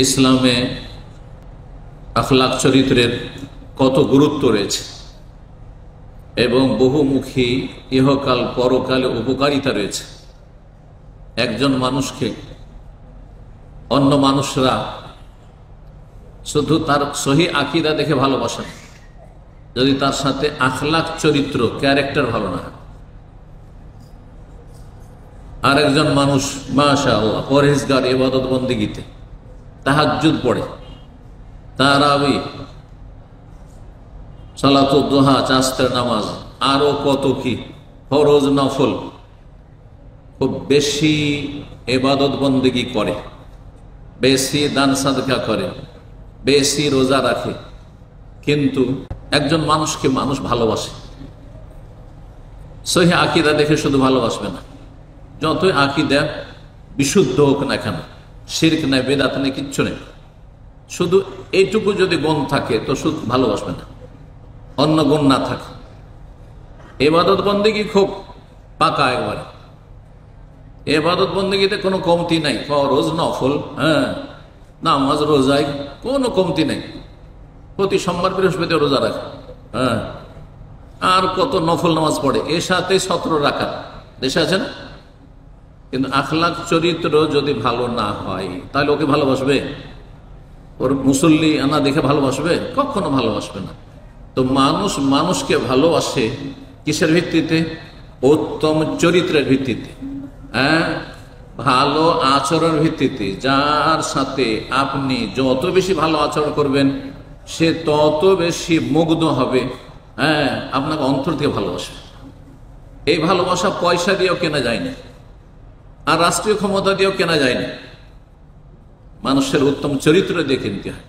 ইসলামে আখলাক চরিত্রের কত গুরুত্ব রয়েছে এবং বহুমুখী ইহকাল পরকালে উপকারিতা রয়েছে। একজন মানুষকে অন্য মানুষরা শুধু তার সহি আকীদা দেখে ভালোবাসে না, যদি তার সাথে আখলাক চরিত্র ক্যারেক্টার ভালো না হয়। আর একজন মানুষ মাশাআল্লাহ পরহেজগার, ইবাদত বন্দেগীতে তাহাজ্জুদ পড়ে, তারাবি, সালাতুদ দুহা, চাস্তের নামাজ, আরো কত কি ফরজ নফল খুব বেশি ইবাদত বন্দেগী করে, বেশি দান সাদকা করে, বেশি রোজা রাখে, কিন্তু একজন মানুষকে মানুষ ভালোবাসে, সহি আকীদা দেখে শুধু ভালোবাসবে না, যতই আকীদা বিশুদ্ধ হোক না কেন, শিরক নাই, বেদাত নেই, কিচ্ছু নেই, শুধু এইটুকু যদি গুণ থাকে তো শুধু ভালোবাসবে না, অন্য গুণ না থাকে। ইবাদত বন্দেগী খুব পাকা, একবারে ইবাদত বন্দেগীতে কোনো কমতি নাই, ফরজ নফল, নামাজ রোজায় কোনো কমতি নেই, প্রতি সোমবার বৃহস্পতি রোজা রাখে, আর কত নফল নামাজ পড়ে, এর সাথে 17 রাকাত দেশে আছে না। কিন্তু আখলাক চরিত্র যদি ভালো না হয় তাহলে ওকে ভালোবাসবে? ওর মুসল্লি আনা দেখে ভালোবাসবে? কখনো ভালোবাসবে না। তো মানুষ মানুষকে ভালোবাসে কিসের ভিত্তিতে? উত্তম চরিত্রের ভিত্তিতে, ভালো আচরণের ভিত্তিতে। যার সাথে আপনি যত বেশি ভালো আচরণ করবেন সে তত বেশি মুগ্ধ হবে, আপনাকে অন্তর থেকে ভালোবাসবে। এই ভালোবাসা পয়সা দিয়েও কেনা যায় না, আর রাষ্ট্রীয় ক্ষমতা দিয়েও কেনা যায় না, মানুষের উত্তম চরিত্র দিয়ে কিনতে হয়।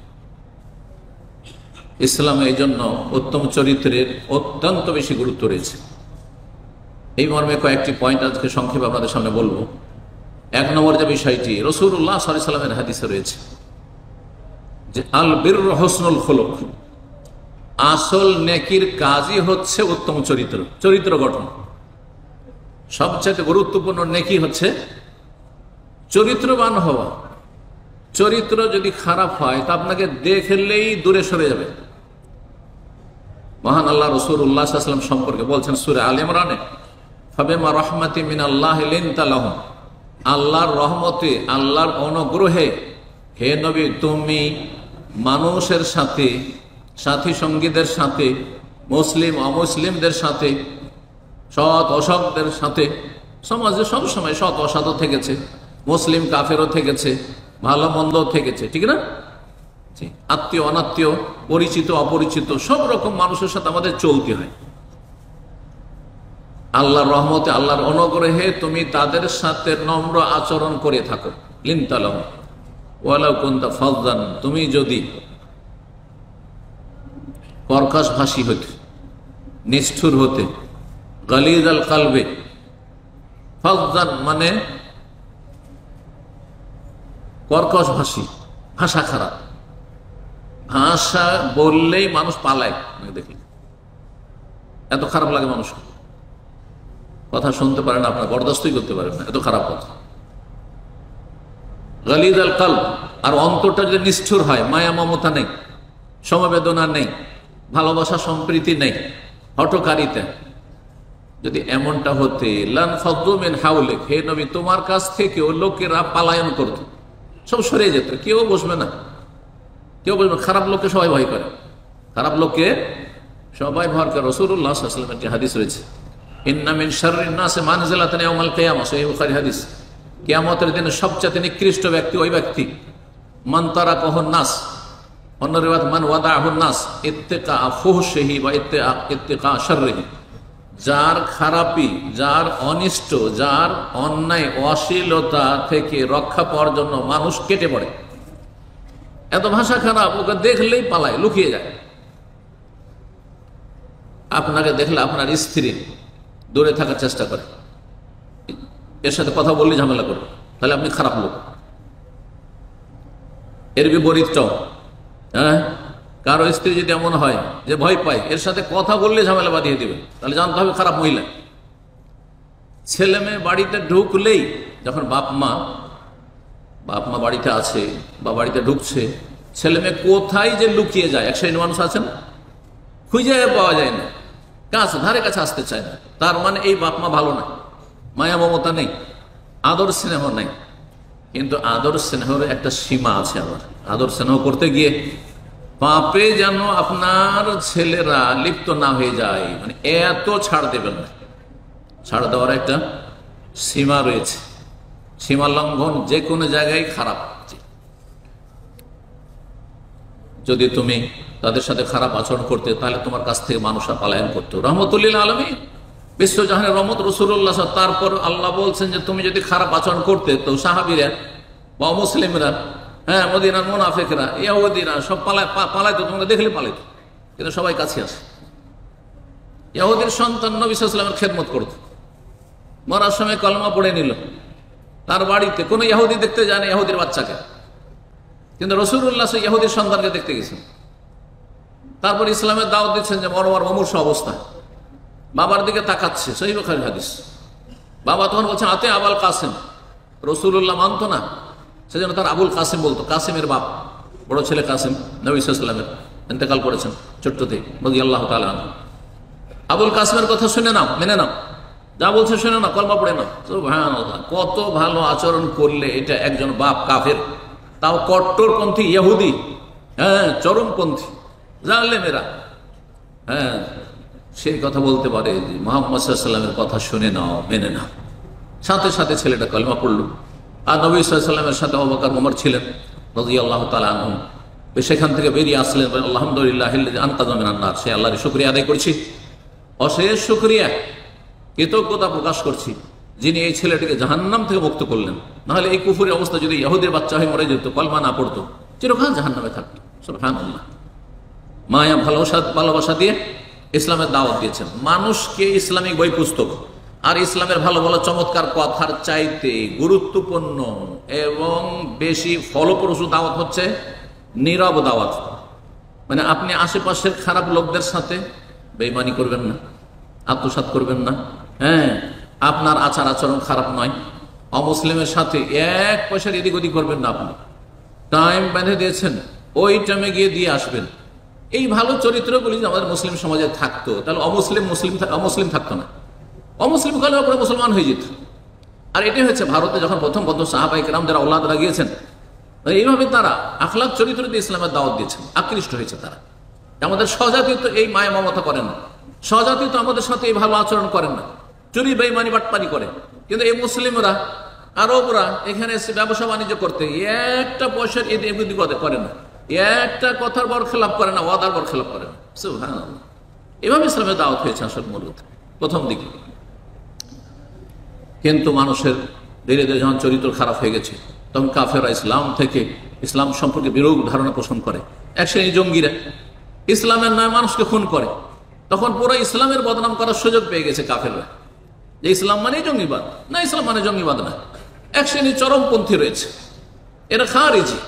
ইসলামে এই জন্য উত্তম চরিত্রের অত্যন্ত বেশি গুরুত্ব রয়েছে। এই মর্মে কয়েকটি পয়েন্ট আজকে সংক্ষেপে আপনাদের সামনে বলবো। 1 নম্বর যে বিষয়টি রাসূলুল্লাহ সাল্লাল্লাহু আলাইহি ওয়াসাল্লামের হাদিসে রয়েছে যে আল বিররু হুসনুল খুলুক, আসল নেকির কাজই হচ্ছে উত্তম চরিত্র, চরিত্র গঠন। সবচেয়ে গুরুত্বপূর্ণ নেকি হচ্ছে চরিত্রবান হওয়া। চরিত্র যদি খারাপ হয় তা আপনাকে দেখলেই দূরে সরে যাবে। মহান আল্লাহ রাসূলুল্লাহ সাল্লাল্লাহু আলাইহি ওয়াসাল্লাম সম্পর্কে বলছেন সূরা আলে ইমরানে, ফাবিমা রাহমাতিন মিনাল্লাহি লিনতা লাহুম, আল্লাহর রহমতে, আল্লাহর অনুগ্রহে হে নবী তুমি মানুষের সাথে, সাথী সঙ্গীদের সাথে, মুসলিম অমুসলিমদের সাথে, সৎ অসৎদের সাথে, সমাজে সবসময় সৎ অসৎও থেকেছে, মুসলিম কাফেরও থেকেছে, ভালো মন্দ থেকেছে, ঠিক না? আত্মীয় অনাত্মীয়, পরিচিত অপরিচিত, সব রকম মানুষের সাথে আমাদের চলতে হয়। আল্লাহর রহমতে, আল্লাহর অনুগ্রহে তুমি তাদের সাথে নম্র আচরণ করে থাকো। লিনতালাম ওয়ালাউ কুনতা ফাযযান, তুমি যদি কর্কশ ভাষী হতে, নিষ্ঠুর হতে, গালিজ আল কালবে, ফাযযান মানে কর্কশ ভাষী, ভাষা খারাপ, ভাষা বললেই মানুষ পালায়, দেখি এত খারাপ লাগে, মানুষ কথা শুনতে পারে না, আপনার বরদাস্তই করতে পারেন না, এত খারাপ কথা। গালিজ আল কালব, আর অন্তরটা যদি নিষ্ঠুর হয়, মায়া মমতা নেই, সমবেদনা নেই, ভালোবাসা সম্প্রীতি নেই, হঠকারিতা, যদি এমনটা হতে লান ফাদ্দু মিন হাওলিক, হে নবী তোমার কাছ থেকেও লোকেরা পালায়ন করত, সব সরে যেত, কেউ বসবে না, কেউ বসবে না। খারাপ লোককে সবাই ভয় করে, খারাপ লোককে সবাই ভয় করে। রাসূলুল্লাহ সাল্লাল্লাহু আলাইহি ওয়াসাল্লামের একটি হাদিস রয়েছে, ইন্না মিন শাররিন নাসি মানজিলাতান ইয়াউমাল কিয়ামা, সহিহ বুখারী হাদিস, কিয়ামতের দিনে সবচেয়ে নিকৃষ্ট ব্যক্তি ওই ব্যক্তি, মান তারাকাহুন নাস, অন্য রিওয়ায়াত মান ওয়াদাহুন নাস ইত্তিকা ফুহশিহি ওয়া ইত্তিকা শাররিহি, যার খারাপি, যার অনিষ্ট, যার অন্যায় অশ্লীলতা থেকে রক্ষা পাওয়ার জন্য মানুষ কেটে পড়ে। এত ভাষা খারাপ, ওকে দেখলেই পালায়, লুকিয়ে যায়। আপনাকে দেখলে আপনার স্ত্রী দূরে থাকার চেষ্টা করে, এর সাথে কথা বললে ঝামেলা করবে, তাহলে আপনি খারাপ লোক। এর বিপরীতটাও, কারো স্ত্রী যদি এমন হয় যে ভয় পায়, এর সাথে কথা বললে ঝামেলা বাঁধিয়ে দিবে, তাহলে জানতে হবে খারাপ মহিলা। ছেলে মেয়ে বাড়িতে ঢুকলেই, যখন বাপ মা বাপ মা বাড়িতে আছে বা বাড়িতে ঢুকছে, ছেলে মেয়ে কোথায় যে লুকিয়ে যায়, এক শ্রেণীর মানুষ আছেন খুঁজে পাওয়া যায় না, কাছে ধারে কাছে আসতে চায় না। তার মানে এই বাপ মা ভালো না, মায়া মমতা নেই, আদর স্নেহ নেই। কিন্তু আদর স্নেহের একটা সীমা আছে। আবার আদর স্নেহ করতে গিয়ে পাপে যেন আপনার ছেলেরা লিপ্ত না হয়ে যায়, মানে এত ছাড় দেবেন না। ছাড় দেওয়ার একটা সীমা রয়েছে, সীমা লঙ্ঘন যে কোনো জায়গায় খারাপ। যদি তুমি তাদের সাথে খারাপ আচরণ করতে, তাহলে তোমার কাছ থেকে মানুষরা পলায়ন করতো। রহমতুল্লিল আলমী, বিশ্বজাহানের রহমত রাসূলুল্লাহ, তারপর আল্লাহ বলছেন যে তুমি যদি খারাপ আচরণ করতে, তো সাহাবীরা বা মুসলিমরা, হ্যাঁ, মদিনার মুনাফিকরা, ইহুদিরা সব পালাইতো, তোমাকে দেখলে পালাইতো, কিন্তু সবাই কাছে আসে। ইহুদির সন্তান নবী সাল্লাল্লাহু আলাইহি ওয়াসাল্লামের খেদমত করত, মরার সময় কলমা পড়ে নিল। তার বাড়িতে কোনো ইহুদি দেখতে যায় না ইহুদির বাচ্চাকে, কিন্তু রাসূলুল্লাহ সেই ইহুদির সন্তানকে দেখতে গেছেন। তারপর ইসলামের দাওয়াত দিচ্ছেন যে মরমার মুমূর্ষু অবস্থা, বাবার দিকে তাকাচ্ছে, সহিহ বুখারীর হাদিস। বাবা তখন বলছেন আতে আবুল কাসেম। রাসূলুল্লাহ মানত না, সেজন্য তার আবুল কাসেম বলতো। কাসেমের বাপ, বড় ছেলে কাসেম নবী সাল্লাল্লাহু আলাইহি ওয়াসাল্লামের, ইন্তেকাল করেছেন ছোট্টতে রাদিয়াল্লাহু তাআলা আনহু। আবুল কাসেমের কথা শুনে নাও, মেনে নাও, যা বলছে শুনে নাও, কলমা পড়ে নাও। সুবহানাল্লাহ, কত ভালো আচরণ করলে এটা একজন বাপ কাফের, তাও কট্টরপন্থী ইহুদি, হ্যাঁ, চরমপন্থী জালেমেরা, হ্যাঁ, সেই কথা বলতে পারে যে মুহাম্মদ সাল্লাল্লাহু আলাইহি ওয়াসাল্লামের কথা শুনে নাও, মেনে নাও। সাথে সাথে ছেলেটা কলমা পড়ল। আর নবী সাল্লাল্লাহু আলাইহি ওয়াসাল্লামের সাথে আবু বকর ওমর ছিলেন রাদিয়াল্লাহু তাআলা আনহুম। সেখান থেকে বেরিয়ে আসলেন, আলহামদুলিল্লাহিল্লাযী আনকাযা মিনান নার, সে আল্লাহর শুকরিয়া আদায় করছি, অশেষ শুকরিয়া, কৃতজ্ঞতা প্রকাশ করছি, যিনি এই ছেলেটিকে জাহান্নাম থেকে মুক্ত করলেন। নাহলে এই কুফুরের অবস্থা যদি ইহুদির বাচ্চা হয়ে মরে যেত, কলমা না পড়তো, চিরকাল জাহান্নামে থাকতো। সুবহানাল্লাহ। মায়া ভালোবাসা দিয়ে ইসলামের দাওয়াত দিয়েছেন মানুষকে। ইসলামিক বই পুস্তক আর ইসলামের ভালো ভালো চমৎকার কথার চাইতে গুরুত্বপূর্ণ এবং বেশি ফলপ্রসূ দাওয়াত হচ্ছে নীরব দাওয়াত। মানে আপনি আশেপাশের খারাপ লোকদের সাথে বেঈমানি করবেন না, আত্মসাৎ করবেন না, হ্যাঁ, আপনার আচার আচরণ খারাপ নয়, অমুসলিমের সাথে এক পয়সার এদিক ওদিক করবেন না। আপনি টাইম বেঁধে দিয়েছেন, ওই টাইমে গিয়ে দিয়ে আসবেন। এই ভালো চরিত্রগুলি আমাদের মুসলিম সমাজে থাকতো, তাহলে অমুসলিম থাকতো না। অমুসলিম কালে পরে মুসলমান হয়ে যেত। আর এটাই হচ্ছে ভারতে যখন প্রথম সাহাবায়ে কেরাম যারা আওলাদরা গিয়েছেন, এইভাবে তারা আখলাক চরিত্র দিয়ে ইসলামের দাওয়াত দিয়েছেন, আকৃষ্ট হয়েছে তারা। আমাদের স্বজাতি তো এই মায়া মমতা করেন না, স্বজাতি তো আমাদের সাথে এই ভালো আচরণ করেন না, চুরি বেঈমানি বাটপারি করে। কিন্তু এই মুসলিমরা, আরবরা এখানে এসে ব্যবসা বাণিজ্য করতে একটা পয়সার এদিক করে না, একটা কথার বরখেলাপ করে না, ওয়াদার বরখেলাপ করে না। সুবহানাল্লাহ। এভাবে ইসলামের দাওয়াত হয়েছে আসল মূলত প্রথম দিকে। কিন্তু মানুষের ধীরে ধীরে যখন চরিত্র খারাপ হয়ে গেছে, তখন কাফেররা ইসলাম সম্পর্কে বিরূপ ধারণা পোষণ করে। এক শ্রেণী জঙ্গিরা ইসলামের নয় মানুষকে খুন করে, তখন পুরো ইসলামের বদনাম করার সুযোগ পেয়ে গেছে কাফেররা, যে ইসলাম মানে জঙ্গিবাদ না, ইসলাম মানে জঙ্গিবাদ না। এক শ্রেণী চরমপন্থী রয়েছে, এরা খারিজি,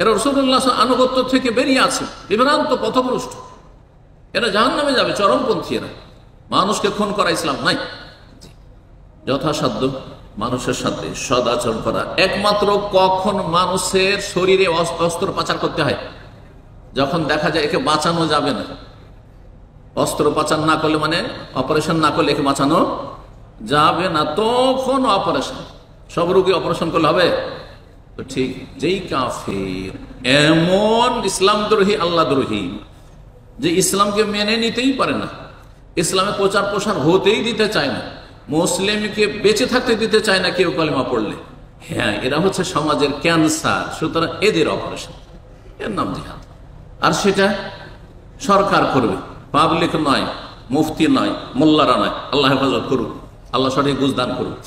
এরা রাসূলুল্লাহ আনুগত্য থেকে বেরিয়ে আছে, বিভ্রান্ত পথভ্রষ্ট, এরা জাহান্নামে যাবে। চরমপন্থী এরা, মানুষকে খুন করা ইসলাম নাই। যথাসাধ্য মানুষের সাথে সদাচরণ করা। একমাত্র কখন মানুষের শরীরে অস্ত্র পাচার করতে হয়, যখন দেখা যায় একে বাঁচানো যাবে না। অস্ত্র পাচার না করলে, মানে অপারেশন না করলে একে বাঁচানো যাবে না, তখন অপারেশন। সব রোগী অপারেশন করলে হবে? তো ঠিক যেই কাফের এমন ইসলাম দ্রোহী, আল্লাহ দ্রোহী, যে ইসলামকে মেনে নিতেই পারে না, ইসলামে প্রচার প্রসার হতেই দিতে চায় না, মুসলিমকে বেঁচে থাকতে দিতে চায় না কেউ কলেমা পড়লে, হ্যাঁ, এরা হচ্ছে সমাজের ক্যান্সার। সুতরাং এদের অপারেশন, এর নাম জিহাদ। আর সেটা সরকার করবে, পাবলিক নয়, মুফতি নয়, মোল্লারা নয়। আল্লাহ হেফাজত করুক, আল্লাহ সঠিক বুঝদান করুক।